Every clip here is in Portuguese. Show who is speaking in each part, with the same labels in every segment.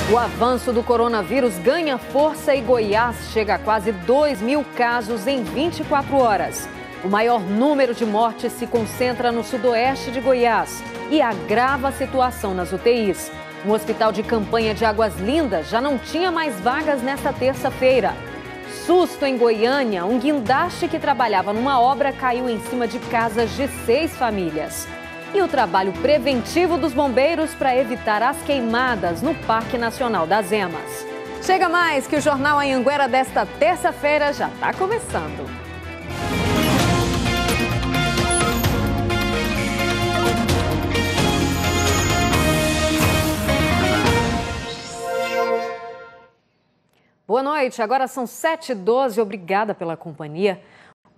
Speaker 1: O avanço do coronavírus ganha força e Goiás chega a quase 2.000 casos em 24 horas. O maior número de mortes se concentra no sudoeste de Goiás e agrava a situação nas UTIs. Um hospital de campanha de Águas Lindas já não tinha mais vagas nesta terça-feira. Susto em Goiânia, um guindaste que trabalhava numa obra caiu em cima de casas de 6 famílias. E o trabalho preventivo dos bombeiros para evitar as queimadas no Parque Nacional das Emas. Chega mais que o Jornal Anhanguera desta terça-feira já está começando. Boa noite, agora são 7h12, obrigada pela companhia.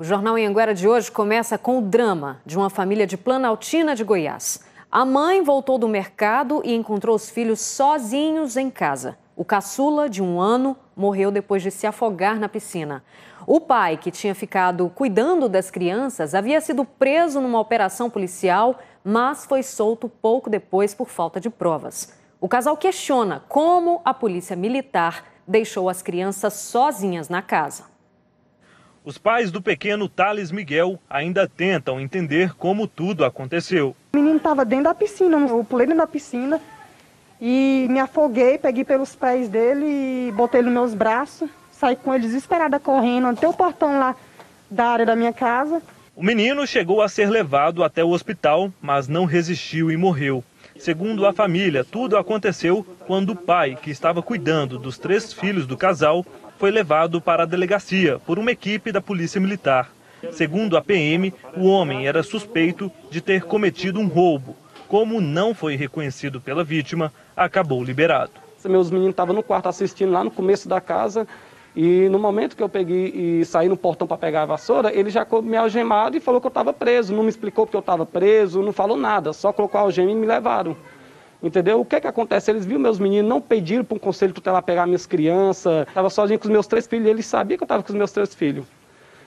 Speaker 1: O Jornal Anhanguera de hoje começa com o drama de uma família de Planaltina de Goiás. A mãe voltou do mercado e encontrou os filhos sozinhos em casa. O caçula, de 1 ano, morreu depois de se afogar na piscina. O pai, que tinha ficado cuidando das crianças, havia sido preso numa operação policial, mas foi solto pouco depois por falta de provas. O casal questiona como a polícia militar deixou as crianças sozinhas na casa.
Speaker 2: Os pais do pequeno Thales Miguel ainda tentam entender como tudo aconteceu.
Speaker 3: O menino estava dentro da piscina, eu pulei dentro da piscina e me afoguei, peguei pelos pés dele e botei ele nos meus braços. Saí com ele desesperada correndo até o portão lá da área da minha casa.
Speaker 2: O menino chegou a ser levado até o hospital, mas não resistiu e morreu. Segundo a família, tudo aconteceu quando o pai, que estava cuidando dos 3 filhos do casal, foi levado para a delegacia por uma equipe da Polícia Militar. Segundo a PM, o homem era suspeito de ter cometido um roubo. Como não foi reconhecido pela vítima, acabou liberado.
Speaker 4: Meus meninos estavam no quarto assistindo lá no começo da casa e no momento que eu peguei e saí no portão para pegar a vassoura, ele já me algemado e falou que eu estava preso. Não me explicou porque eu estava preso, não falou nada, só colocou a algema e me levaram. Entendeu? O que acontece? Eles viram meus meninos, não pediram para um conselho tutelar pegar minhas crianças. Estava sozinho com os meus 3 filhos e eles sabiam que eu estava com os meus 3 filhos.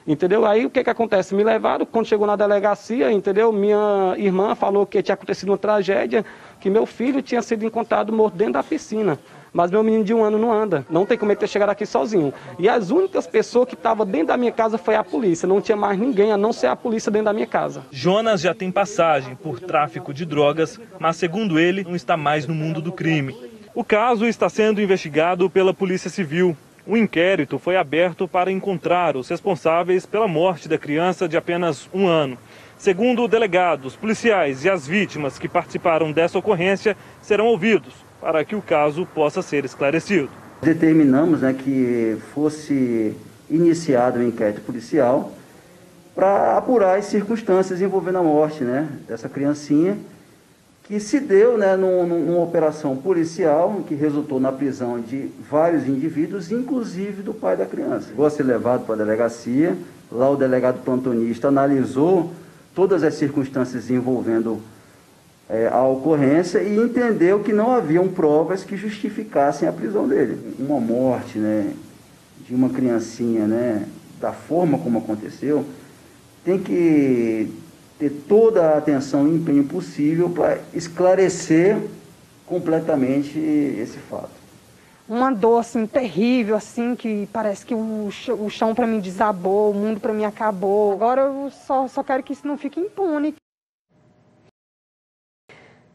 Speaker 4: Entendeu? Aí o que acontece? Me levaram, quando chegou na delegacia, entendeu? Minha irmã falou que tinha acontecido uma tragédia, que meu filho tinha sido encontrado morto dentro da piscina. Mas meu menino de 1 ano não anda, não tem como ele ter chegado aqui sozinho. E as únicas pessoas que estavam dentro da minha casa foi a polícia, não tinha mais ninguém a não ser a polícia dentro da minha casa.
Speaker 2: Jonas já tem passagem por tráfico de drogas, mas segundo ele, não está mais no mundo do crime. O caso está sendo investigado pela Polícia Civil. O inquérito foi aberto para encontrar os responsáveis pela morte da criança de apenas 1 ano. Segundo o delegado, os policiais e as vítimas que participaram dessa ocorrência serão ouvidos para que o caso possa ser esclarecido.
Speaker 5: Determinamos que fosse iniciado um inquérito policial para apurar as circunstâncias envolvendo a morte dessa criancinha, que se deu numa operação policial que resultou na prisão de vários indivíduos, inclusive do pai da criança. Chegou a ser levado para a delegacia, lá o delegado plantonista analisou todas as circunstâncias envolvendo a ocorrência e entendeu que não haviam provas que justificassem a prisão dele. Uma morte de uma criancinha, da forma como aconteceu, tem que ter toda a atenção e empenho possível para esclarecer completamente esse fato.
Speaker 3: Uma dor assim terrível, assim, que parece que o chão para mim desabou, o mundo para mim acabou. Agora eu só quero que isso não fique impune.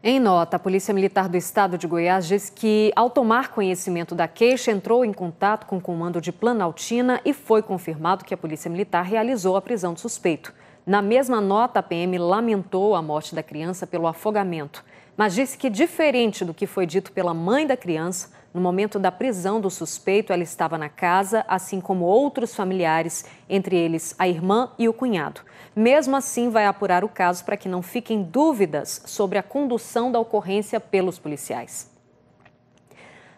Speaker 1: Em nota, a Polícia Militar do Estado de Goiás diz que, ao tomar conhecimento da queixa, entrou em contato com o comando de Planaltina e foi confirmado que a Polícia Militar realizou a prisão do suspeito. Na mesma nota, a PM lamentou a morte da criança pelo afogamento, mas disse que, diferente do que foi dito pela mãe da criança, no momento da prisão do suspeito, ela estava na casa, assim como outros familiares, entre eles a irmã e o cunhado. Mesmo assim, vai apurar o caso para que não fiquem dúvidas sobre a condução da ocorrência pelos policiais.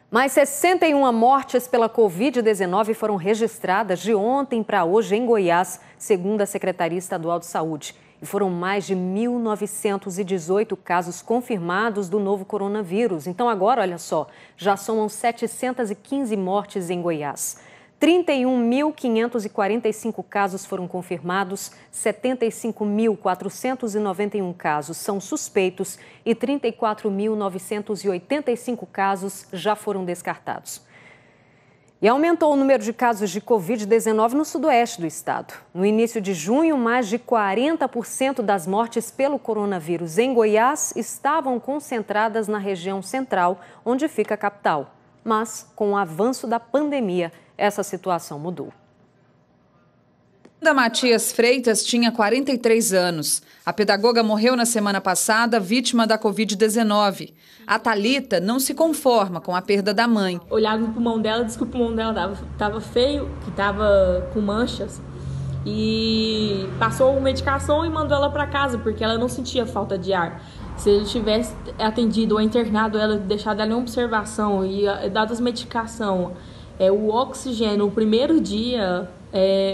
Speaker 1: Mais 61 mortes pela Covid-19 foram registradas de ontem para hoje em Goiás, segundo a Secretaria Estadual de Saúde. E foram mais de 1.918 casos confirmados do novo coronavírus. Então agora, olha só, já somam 715 mortes em Goiás. 31.545 casos foram confirmados, 75.491 casos são suspeitos e 34.985 casos já foram descartados. E aumentou o número de casos de Covid-19 no sudoeste do estado. No início de junho, mais de 40% das mortes pelo coronavírus em Goiás estavam concentradas na região central, onde fica a capital. Mas, com o avanço da pandemia, essa situação mudou.
Speaker 6: Matias Freitas tinha 43 anos. A pedagoga morreu na semana passada, vítima da Covid-19. A Thalita não se conforma com a perda da mãe.
Speaker 7: Olhava no pulmão dela, disse que o pulmão dela estava feio, que estava com manchas. E passou medicação e mandou ela para casa, porque ela não sentia falta de ar. Se ele tivesse atendido ou internado ela, deixado ela em observação e dado as medicação, o oxigênio, o primeiro dia,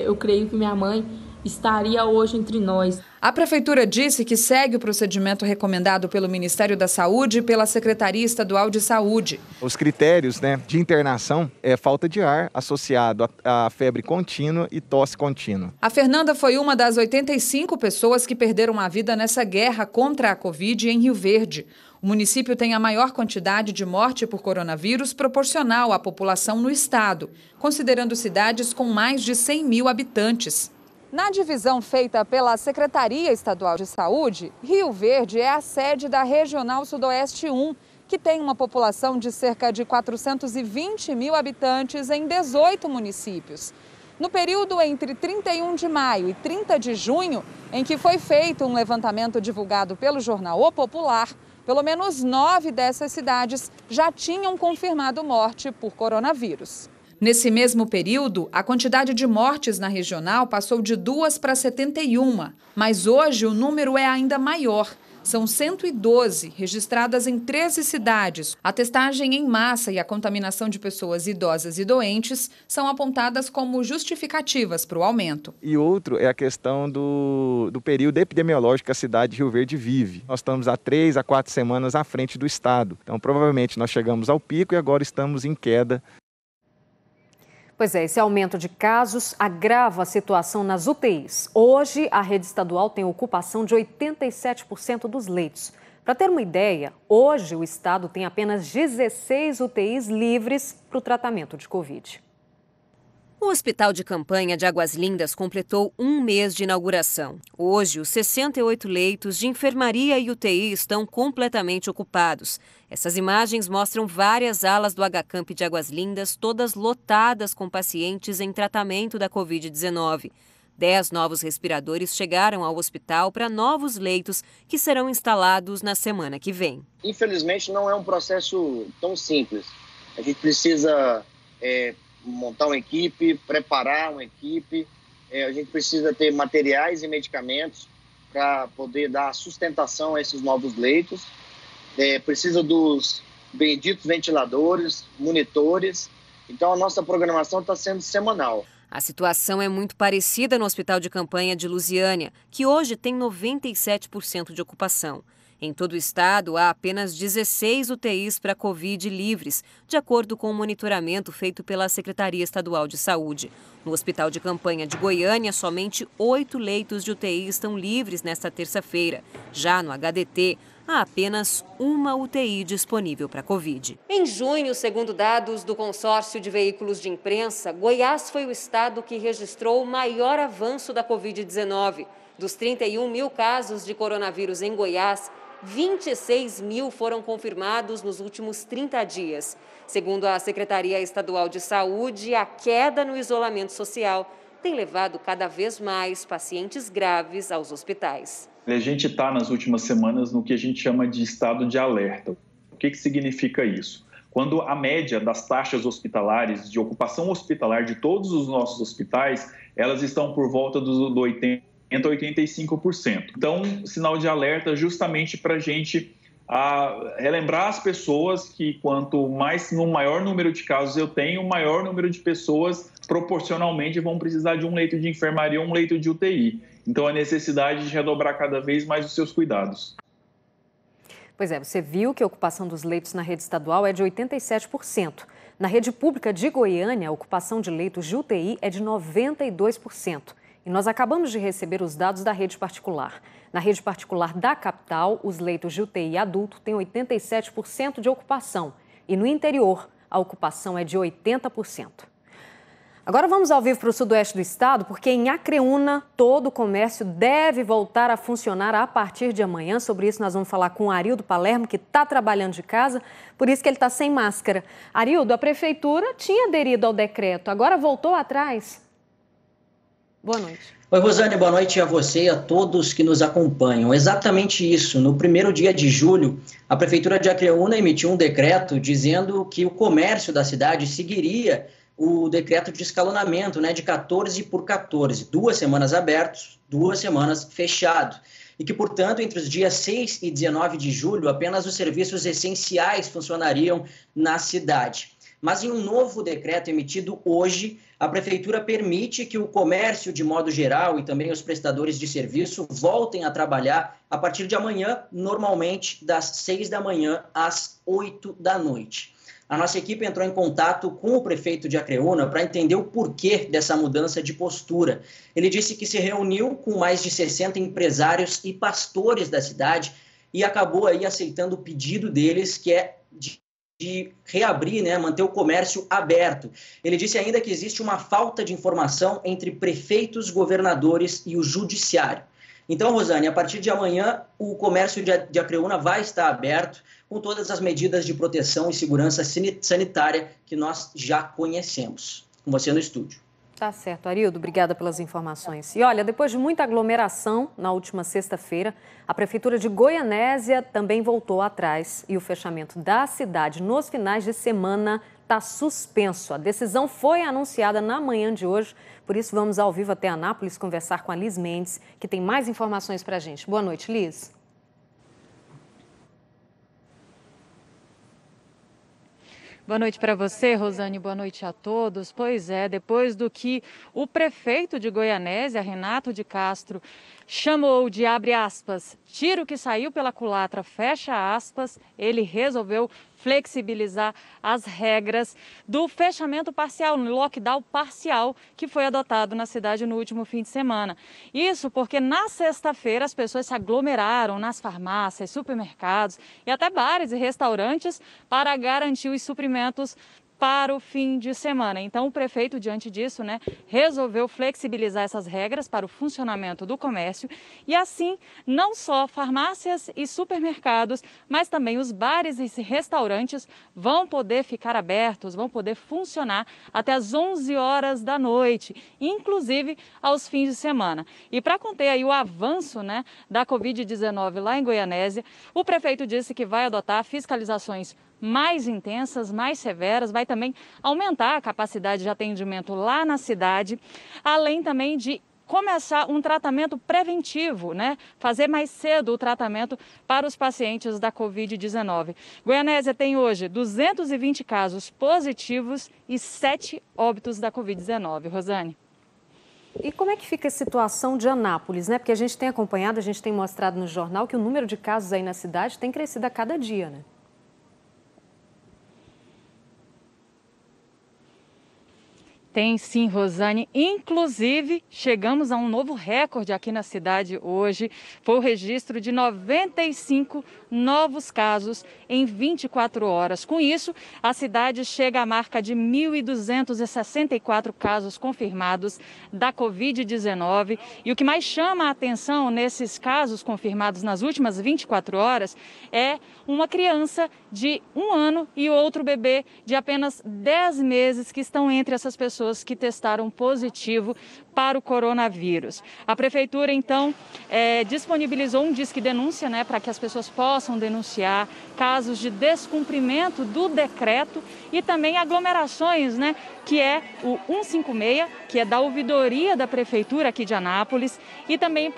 Speaker 7: eu creio que minha mãe estaria hoje entre nós.
Speaker 6: A Prefeitura disse que segue o procedimento recomendado pelo Ministério da Saúde e pela Secretaria Estadual de Saúde.
Speaker 8: Os critérios, de internação é falta de ar associado a febre contínua e tosse contínua.
Speaker 6: A Fernanda foi uma das 85 pessoas que perderam a vida nessa guerra contra a Covid em Rio Verde. O município tem a maior quantidade de morte por coronavírus proporcional à população no estado, considerando cidades com mais de 100 mil habitantes. Na divisão feita pela Secretaria Estadual de Saúde, Rio Verde é a sede da Regional Sudoeste 1, que tem uma população de cerca de 420 mil habitantes em 18 municípios. No período entre 31 de maio e 30 de junho, em que foi feito um levantamento divulgado pelo jornal O Popular, pelo menos 9 dessas cidades já tinham confirmado morte por coronavírus. Nesse mesmo período, a quantidade de mortes na regional passou de 2 para 71, mas hoje o número é ainda maior. São 112 registradas em 13 cidades. A testagem em massa e a contaminação de pessoas idosas e doentes são apontadas como justificativas para o aumento.
Speaker 8: E outro é a questão do período epidemiológico que a cidade de Rio Verde vive. Nós estamos há 3 a 4 semanas à frente do estado. Então, provavelmente, nós chegamos ao pico e agora estamos em queda.
Speaker 1: Pois é, esse aumento de casos agrava a situação nas UTIs. Hoje, a rede estadual tem ocupação de 87% dos leitos. Para ter uma ideia, hoje o estado tem apenas 16 UTIs livres para o tratamento de Covid.
Speaker 9: O Hospital de Campanha de Águas Lindas completou 1 mês de inauguração. Hoje, os 68 leitos de enfermaria e UTI estão completamente ocupados. Essas imagens mostram várias alas do HCamp de Águas Lindas, todas lotadas com pacientes em tratamento da Covid-19. 10 novos respiradores chegaram ao hospital para novos leitos que serão instalados na semana que vem.
Speaker 10: Infelizmente, não é um processo tão simples. A gente precisa montar uma equipe, preparar uma equipe, a gente precisa ter materiais e medicamentos para poder dar sustentação a esses novos leitos, precisa dos benditos ventiladores, monitores, então a nossa programação está sendo semanal.
Speaker 9: A situação é muito parecida no Hospital de Campanha de Lusiânia, que hoje tem 97% de ocupação. Em todo o estado, há apenas 16 UTIs para Covid livres, de acordo com o monitoramento feito pela Secretaria Estadual de Saúde. No Hospital de Campanha de Goiânia, somente 8 leitos de UTI estão livres nesta terça-feira. Já no HDT, há apenas uma UTI disponível para Covid. Em junho, segundo dados do consórcio de veículos de imprensa, Goiás foi o estado que registrou o maior avanço da Covid-19. Dos 31 mil casos de coronavírus em Goiás, 26 mil foram confirmados nos últimos 30 dias. Segundo a Secretaria Estadual de Saúde, a queda no isolamento social tem levado cada vez mais pacientes graves aos hospitais.
Speaker 11: A gente está nas últimas semanas no que a gente chama de estado de alerta. O que significa isso? Quando a média das taxas hospitalares, de ocupação hospitalar de todos os nossos hospitais, elas estão por volta do 80% a 85%. Então, sinal de alerta justamente para a gente relembrar as pessoas que quanto mais, no maior número de casos eu tenho, maior número de pessoas proporcionalmente vão precisar de um leito de enfermaria ou um leito de UTI. Então, a necessidade de redobrar cada vez mais os seus cuidados.
Speaker 1: Pois é, você viu que a ocupação dos leitos na rede estadual é de 87%. Na rede pública de Goiânia, a ocupação de leitos de UTI é de 92%. E nós acabamos de receber os dados da rede particular. Na rede particular da capital, os leitos de UTI adulto têm 87% de ocupação. E no interior, a ocupação é de 80%. Agora vamos ao vivo para o sudoeste do estado, porque em Acreúna todo o comércio deve voltar a funcionar a partir de amanhã. Sobre isso nós vamos falar com o Arildo Palermo, que está trabalhando de casa, por isso que ele está sem máscara. Arildo, a prefeitura tinha aderido ao decreto, agora voltou atrás? Boa noite.
Speaker 12: Oi, Rosane, boa noite a você e a todos que nos acompanham. Exatamente isso. No primeiro dia de julho, a Prefeitura de Acreúna emitiu um decreto dizendo que o comércio da cidade seguiria o decreto de escalonamento, de 14 por 14, 2 semanas abertos, 2 semanas fechado. E que, portanto, entre os dias 6 e 19 de julho, apenas os serviços essenciais funcionariam na cidade. Mas em um novo decreto emitido hoje, a Prefeitura permite que o comércio, de modo geral, e também os prestadores de serviço voltem a trabalhar a partir de amanhã, normalmente das 6 da manhã às 8 da noite. A nossa equipe entrou em contato com o prefeito de Acreúna para entender o porquê dessa mudança de postura. Ele disse que se reuniu com mais de 60 empresários e pastores da cidade e acabou aí aceitando o pedido deles, que é de reabrir, manter o comércio aberto. Ele disse ainda que existe uma falta de informação entre prefeitos, governadores e o judiciário. Então, Rosane, a partir de amanhã, o comércio de Acreúna vai estar aberto com todas as medidas de proteção e segurança sanitária que nós já conhecemos. Com você no estúdio.
Speaker 1: Tá certo, Arildo, obrigada pelas informações. E olha, depois de muita aglomeração na última sexta-feira, a Prefeitura de Goianésia também voltou atrás e o fechamento da cidade nos finais de semana está suspenso. A decisão foi anunciada na manhã de hoje, por isso vamos ao vivo até Anápolis conversar com a Liz Mendes, que tem mais informações para a gente. Boa noite, Liz.
Speaker 13: Boa noite para você, Rosane, boa noite a todos. Pois é, depois do que o prefeito de Goianésia, Renato de Castro, chamou de, abre aspas, tiro que saiu pela culatra, fecha aspas, ele resolveu flexibilizar as regras do fechamento parcial, no lockdown parcial que foi adotado na cidade no último fim de semana. Isso porque na sexta-feira as pessoas se aglomeraram nas farmácias, supermercados e até bares e restaurantes para garantir os suprimentos para o fim de semana. Então, o prefeito, diante disso, resolveu flexibilizar essas regras para o funcionamento do comércio e, assim, não só farmácias e supermercados, mas também os bares e restaurantes vão poder ficar abertos, vão poder funcionar até às 11 horas da noite, inclusive aos fins de semana. E para conter aí o avanço, da Covid-19 lá em Goianésia, o prefeito disse que vai adotar fiscalizações mais intensas, mais severas, vai também aumentar a capacidade de atendimento lá na cidade, além também de começar um tratamento preventivo, fazer mais cedo o tratamento para os pacientes da Covid-19. Goianésia tem hoje 220 casos positivos e 7 óbitos da Covid-19. Rosane.
Speaker 1: E como é que fica a situação de Anápolis, Porque a gente tem acompanhado, a gente tem mostrado no jornal que o número de casos aí na cidade tem crescido a cada dia,
Speaker 13: Tem sim, Rosane. Inclusive, chegamos a um novo recorde aqui na cidade hoje. Foi o registro de 95 novos casos em 24 horas. Com isso, a cidade chega à marca de 1.264 casos confirmados da Covid-19. E o que mais chama a atenção nesses casos confirmados nas últimas 24 horas é uma criança de 1 ano e outro bebê de apenas 10 meses que estão entre essas pessoas que testaram positivo para o coronavírus. A Prefeitura, então, disponibilizou um Disque Denúncia, para que as pessoas possam denunciar casos de descumprimento do decreto e também aglomerações, que é o 156, que é da ouvidoria da Prefeitura aqui de Anápolis, e também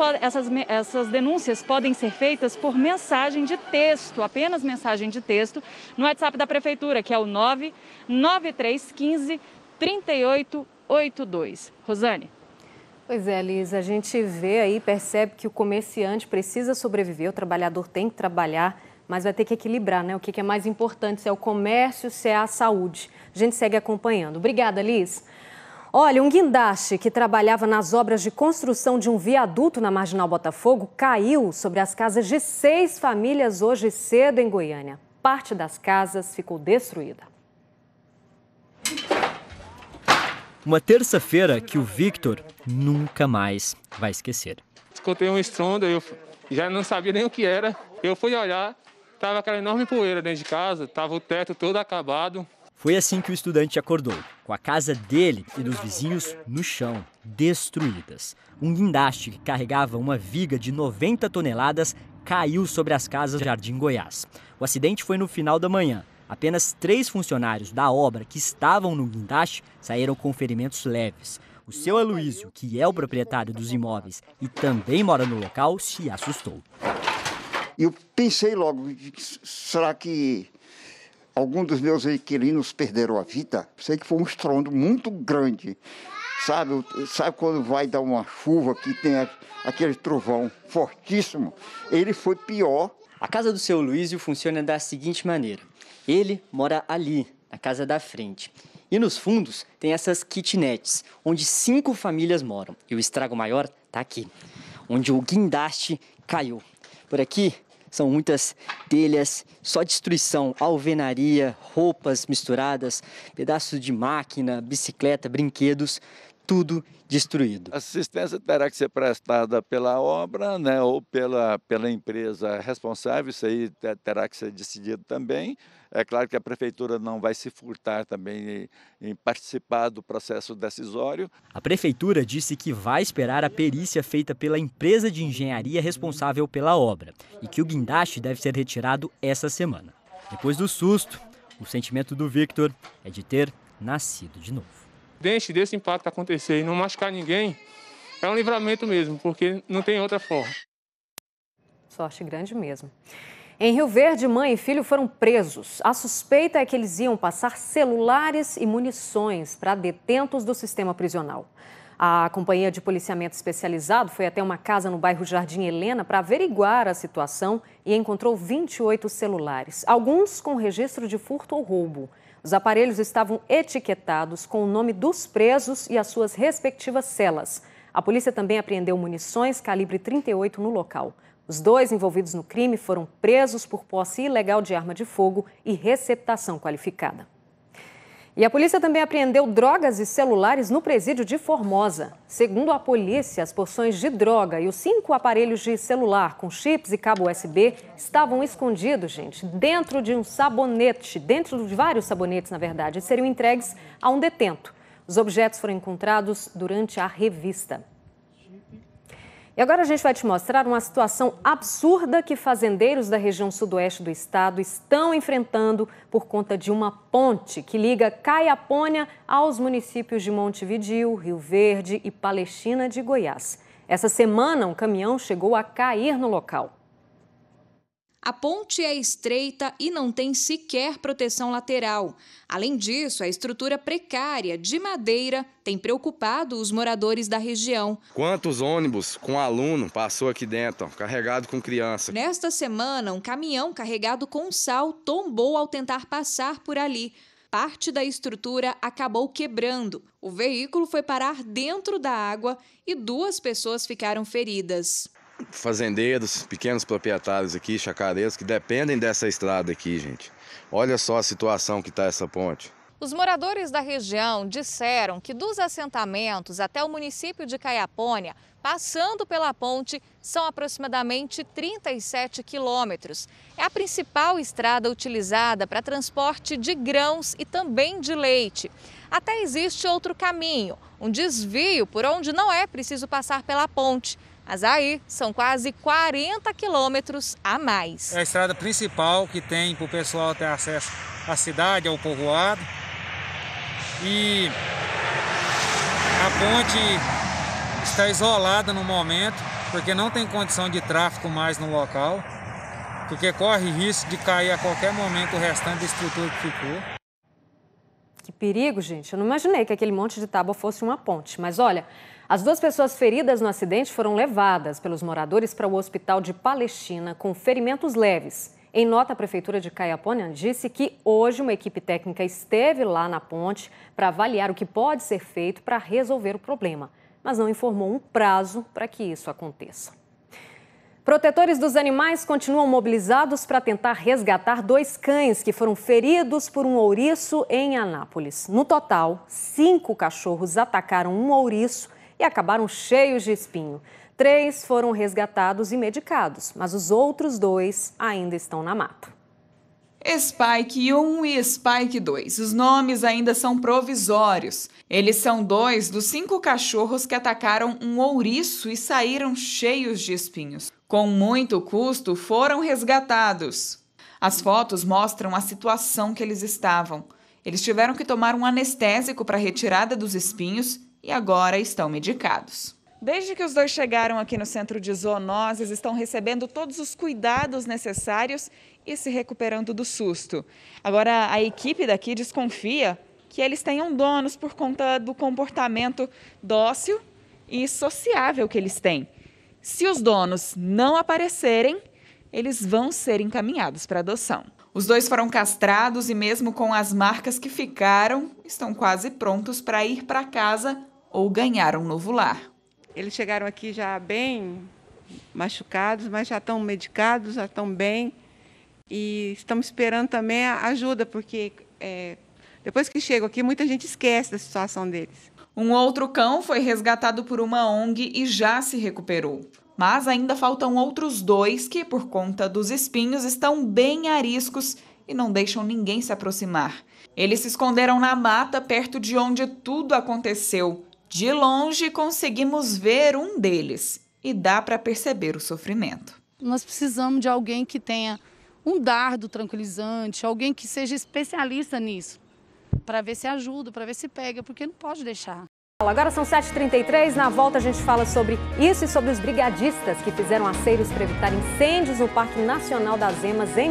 Speaker 13: essas denúncias podem ser feitas por mensagem de texto, apenas mensagem de texto, no WhatsApp da Prefeitura, que é o 99315 3882. Rosane.
Speaker 1: Pois é, Liz, a gente vê aí, percebe que o comerciante precisa sobreviver, o trabalhador tem que trabalhar, mas vai ter que equilibrar, né? O que é mais importante, se é o comércio, se é a saúde. A gente segue acompanhando. Obrigada, Liz. Olha, um guindaste que trabalhava nas obras de construção de um viaduto na Marginal Botafogo caiu sobre as casas de 6 famílias hoje cedo em Goiânia. Parte das casas ficou destruída.
Speaker 14: Uma terça-feira que o Victor nunca mais vai esquecer.
Speaker 15: Escutei um estrondo, eu já não sabia nem o que era. Eu fui olhar, estava aquela enorme poeira dentro de casa, estava o teto todo acabado.
Speaker 14: Foi assim que o estudante acordou, com a casa dele e dos vizinhos no chão, destruídas. Um guindaste que carregava uma viga de 90 toneladas caiu sobre as casas do Jardim Goiás. O acidente foi no final da manhã. Apenas 3 funcionários da obra que estavam no guindaste saíram com ferimentos leves. O seu Aloísio, que é o proprietário dos imóveis e também mora no local, se assustou.
Speaker 16: Eu pensei logo, será que algum dos meus inquilinos perderam a vida? Sei que foi um estrondo muito grande. Sabe quando vai dar uma chuva que tem aquele trovão fortíssimo? Ele foi pior.
Speaker 17: A casa do seu Luísio funciona da seguinte maneira. Ele mora ali, na casa da frente. E nos fundos tem essas kitnets, onde 5 famílias moram. E o estrago maior está aqui, onde o guindaste caiu. Por aqui são muitas telhas, só destruição, alvenaria, roupas misturadas, pedaços de máquina, bicicleta, brinquedos, tudo destruído.
Speaker 18: A assistência terá que ser prestada pela obra, né, ou pela empresa responsável, isso aí terá que ser decidido também. É claro que a prefeitura não vai se furtar também em participar do processo decisório.
Speaker 14: A prefeitura disse que vai esperar a perícia feita pela empresa de engenharia responsável pela obra e que o guindaste deve ser retirado essa semana. Depois do susto, o sentimento do Victor é de ter nascido de novo.
Speaker 15: Desse impacto acontecer e não machucar ninguém, é um livramento mesmo, porque não tem outra forma.
Speaker 1: Sorte grande mesmo. Em Rio Verde, mãe e filho foram presos. A suspeita é que eles iam passar celulares e munições para detentos do sistema prisional. A companhia de policiamento especializado foi até uma casa no bairro Jardim Helena para averiguar a situação e encontrou 28 celulares, alguns com registro de furto ou roubo. Os aparelhos estavam etiquetados com o nome dos presos e as suas respectivas celas. A polícia também apreendeu munições calibre 38 no local. Os 2 envolvidos no crime foram presos por posse ilegal de arma de fogo e receptação qualificada. E a polícia também apreendeu drogas e celulares no presídio de Formosa. Segundo a polícia, as porções de droga e os 5 aparelhos de celular com chips e cabo USB estavam escondidos, gente, dentro de um sabonete, dentro de vários sabonetes, na verdade, e seriam entregues a um detento. Os objetos foram encontrados durante a revista. E agora a gente vai te mostrar uma situação absurda que fazendeiros da região sudoeste do estado estão enfrentando por conta de uma ponte que liga Caiapônia aos municípios de Montevidéu, Rio Verde e Palestina de Goiás. Essa semana, um caminhão chegou a cair no local.
Speaker 19: A ponte é estreita e não tem sequer proteção lateral. Além disso, a estrutura precária de madeira tem preocupado os moradores da região.
Speaker 20: Quantos ônibus com aluno passou aqui dentro, carregado com criança?
Speaker 19: Nesta semana, um caminhão carregado com sal tombou ao tentar passar por ali. Parte da estrutura acabou quebrando. O veículo foi parar dentro da água e 2 pessoas ficaram feridas.
Speaker 20: Fazendeiros, pequenos proprietários aqui, chacareiros, que dependem dessa estrada aqui, gente. Olha só a situação que está essa ponte.
Speaker 21: Os moradores da região disseram que dos assentamentos até o município de Caiapônia, passando pela ponte, são aproximadamente 37 quilômetros. É a principal estrada utilizada para transporte de grãos e também de leite. Até existe outro caminho, um desvio por onde não é preciso passar pela ponte. Mas aí são quase 40 quilômetros a mais.
Speaker 22: É a estrada principal que tem para o pessoal ter acesso à cidade, ao povoado. E a ponte está isolada no momento, porque não tem condição de tráfego mais no local, porque corre risco de cair a qualquer momento o restante da estrutura que ficou.
Speaker 1: Que perigo, gente. Eu não imaginei que aquele monte de tábua fosse uma ponte. Mas olha, as 2 pessoas feridas no acidente foram levadas pelos moradores para o hospital de Palestina com ferimentos leves. Em nota, a Prefeitura de Caiapônia disse que hoje uma equipe técnica esteve lá na ponte para avaliar o que pode ser feito para resolver o problema, mas não informou um prazo para que isso aconteça. Protetores dos animais continuam mobilizados para tentar resgatar 2 cães que foram feridos por um ouriço em Anápolis. No total, 5 cachorros atacaram um ouriço e acabaram cheios de espinho. 3 foram resgatados e medicados, mas os outros 2 ainda estão na mata.
Speaker 2: Spike 1 e Spike 2. Os nomes ainda são provisórios. Eles são 2 dos 5 cachorros que atacaram um ouriço e saíram cheios de espinhos. Com muito custo, foram resgatados. As fotos mostram a situação que eles estavam. Eles tiveram que tomar um anestésico para a retirada dos espinhos e agora estão medicados. Desde que os 2 chegaram aqui no centro de zoonoses, estão recebendo todos os cuidados necessários e se recuperando do susto. Agora, a equipe daqui desconfia que eles tenham donos por conta do comportamento dócil e sociável que eles têm. Se os donos não aparecerem, eles vão ser encaminhados para adoção. Os 2 foram castrados e mesmo com as marcas que ficaram, estão quase prontos para ir para casa ou ganhar um novo lar.
Speaker 4: Eles chegaram aqui já bem machucados, mas já estão medicados, já estão bem. E estamos esperando também a ajuda, porque depois que chegam aqui, muita gente esquece da situação deles.
Speaker 2: Um outro cão foi resgatado por uma ONG e já se recuperou. Mas ainda faltam outros 2 que, por conta dos espinhos, estão bem ariscos e não deixam ninguém se aproximar. Eles se esconderam na mata perto de onde tudo aconteceu. De longe, conseguimos ver um deles e dá para perceber o sofrimento.
Speaker 23: Nós precisamos de alguém que tenha um dardo tranquilizante, alguém que seja especialista nisso, para ver se ajuda, para ver se pega, porque não pode deixar.
Speaker 1: Agora são 7h33, na volta a gente fala sobre isso e sobre os brigadistas que fizeram aceiros para evitar incêndios no Parque Nacional das Emas em...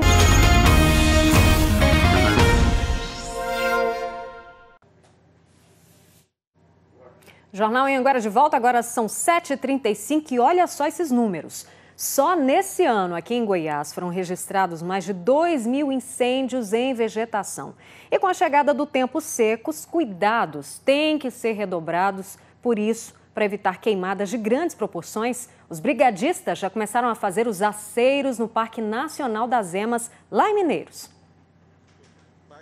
Speaker 1: Jornal em Anguera de volta, agora são 7h35 e olha só esses números. Só nesse ano, aqui em Goiás, foram registrados mais de 2.000 incêndios em vegetação. E com a chegada do tempo seco, os cuidados têm que ser redobrados. Por isso, para evitar queimadas de grandes proporções, os brigadistas já começaram a fazer os aceiros no Parque Nacional das Emas, lá em Mineiros.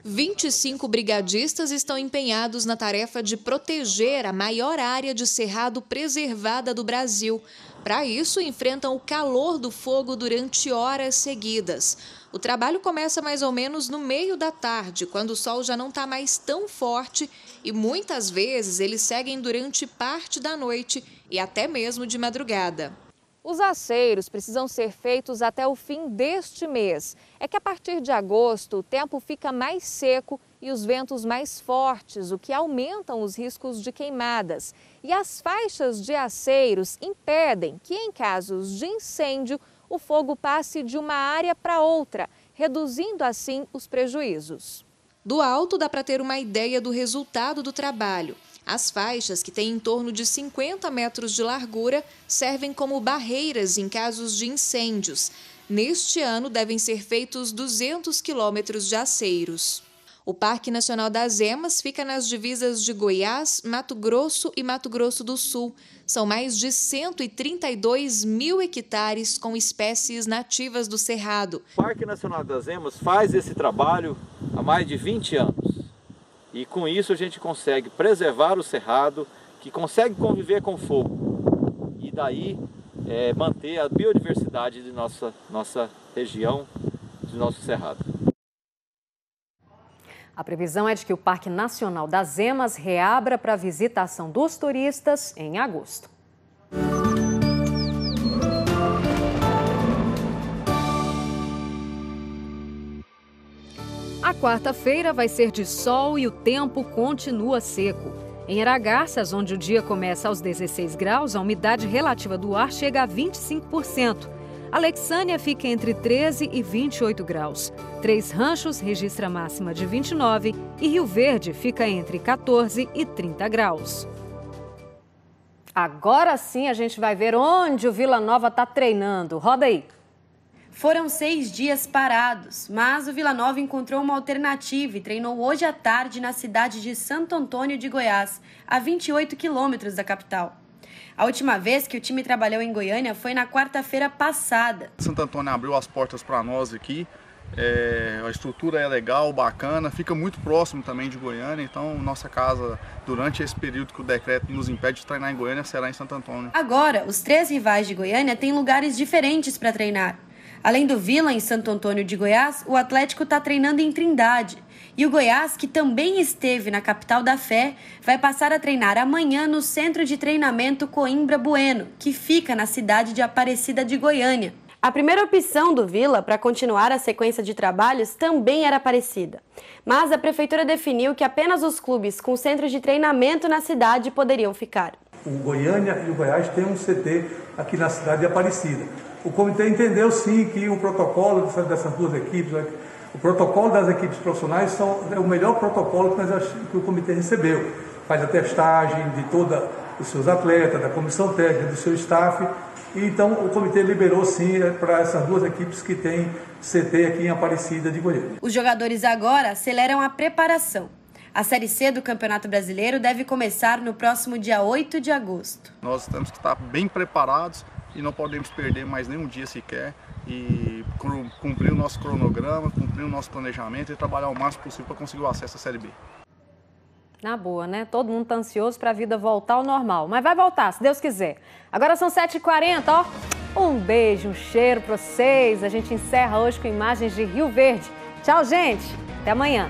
Speaker 19: 25 brigadistas estão empenhados na tarefa de proteger a maior área de cerrado preservada do Brasil. Para isso, enfrentam o calor do fogo durante horas seguidas. O trabalho começa mais ou menos no meio da tarde, quando o sol já não está mais tão forte, e muitas vezes eles seguem durante parte da noite e até mesmo de madrugada. Os aceiros precisam ser feitos até o fim deste mês. É que a partir de agosto o tempo fica mais seco e os ventos mais fortes, o que aumentam os riscos de queimadas. E as faixas de aceiros impedem que, em casos de incêndio, o fogo passe de uma área para outra, reduzindo assim os prejuízos. Do alto dá para ter uma ideia do resultado do trabalho. As faixas, que têm em torno de 50 metros de largura, servem como barreiras em casos de incêndios. Neste ano, devem ser feitos 200 quilômetros de aceiros. O Parque Nacional das Emas fica nas divisas de Goiás, Mato Grosso e Mato Grosso do Sul. São mais de 132 mil hectares com espécies nativas do Cerrado.
Speaker 24: O Parque Nacional das Emas faz esse trabalho há mais de 20 anos. E com isso a gente consegue preservar o cerrado, que consegue conviver com o fogo. E daí manter a biodiversidade de nossa região, do nosso cerrado.
Speaker 1: A previsão é de que o Parque Nacional das Emas reabra para a visitação dos turistas em agosto. A quarta-feira vai ser de sol e o tempo continua seco. Em Aragarças, onde o dia começa aos 16 graus, a umidade relativa do ar chega a 25%. Alexânia fica entre 13 e 28 graus. Três Ranchos registra máxima de 29 e Rio Verde fica entre 14 e 30 graus. Agora sim a gente vai ver onde o Vila Nova está treinando. Roda aí.
Speaker 3: Foram 6 dias parados, mas o Vila Nova encontrou uma alternativa e treinou hoje à tarde na cidade de Santo Antônio de Goiás, a 28 quilômetros da capital. A última vez que o time trabalhou em Goiânia foi na quarta-feira passada.
Speaker 5: Santo Antônio abriu as portas para nós aqui. A estrutura é legal, bacana, fica muito próximo também de Goiânia, então nossa casa, durante esse período que o decreto nos impede de treinar em Goiânia, será em Santo Antônio.
Speaker 3: Agora, os 3 rivais de Goiânia têm lugares diferentes para treinar. Além do Vila, em Santo Antônio de Goiás, o Atlético está treinando em Trindade. E o Goiás, que também esteve na capital da fé, vai passar a treinar amanhã no Centro de Treinamento Coimbra Bueno, que fica na cidade de Aparecida de Goiânia. A primeira opção do Vila para continuar a sequência de trabalhos também era Aparecida. Mas a prefeitura definiu que apenas os clubes com centros de treinamento na cidade poderiam ficar.
Speaker 6: O Goiânia e o Goiás têm um CT aqui na cidade de Aparecida. O comitê entendeu sim que o protocolo dessas duas equipes, o protocolo das equipes profissionais é o melhor protocolo que o comitê recebeu. Faz a testagem de todos os seus atletas, da comissão técnica, do seu staff. E então o comitê liberou sim para essas duas equipes que têm CT aqui em Aparecida de Goiânia.
Speaker 3: Os jogadores agora aceleram a preparação. A Série C do Campeonato Brasileiro deve começar no próximo dia 8 de agosto.
Speaker 5: Nós temos que estar bem preparados e não podemos perder mais nenhum dia sequer e cumprir o nosso cronograma, cumprir o nosso planejamento e trabalhar o máximo possível para conseguir o acesso à Série B.
Speaker 1: Na boa, né? Todo mundo tá ansioso para a vida voltar ao normal. Mas vai voltar, se Deus quiser. Agora são 7h40, ó. Um beijo, um cheiro para vocês. A gente encerra hoje com imagens de Rio Verde. Tchau, gente. Até amanhã.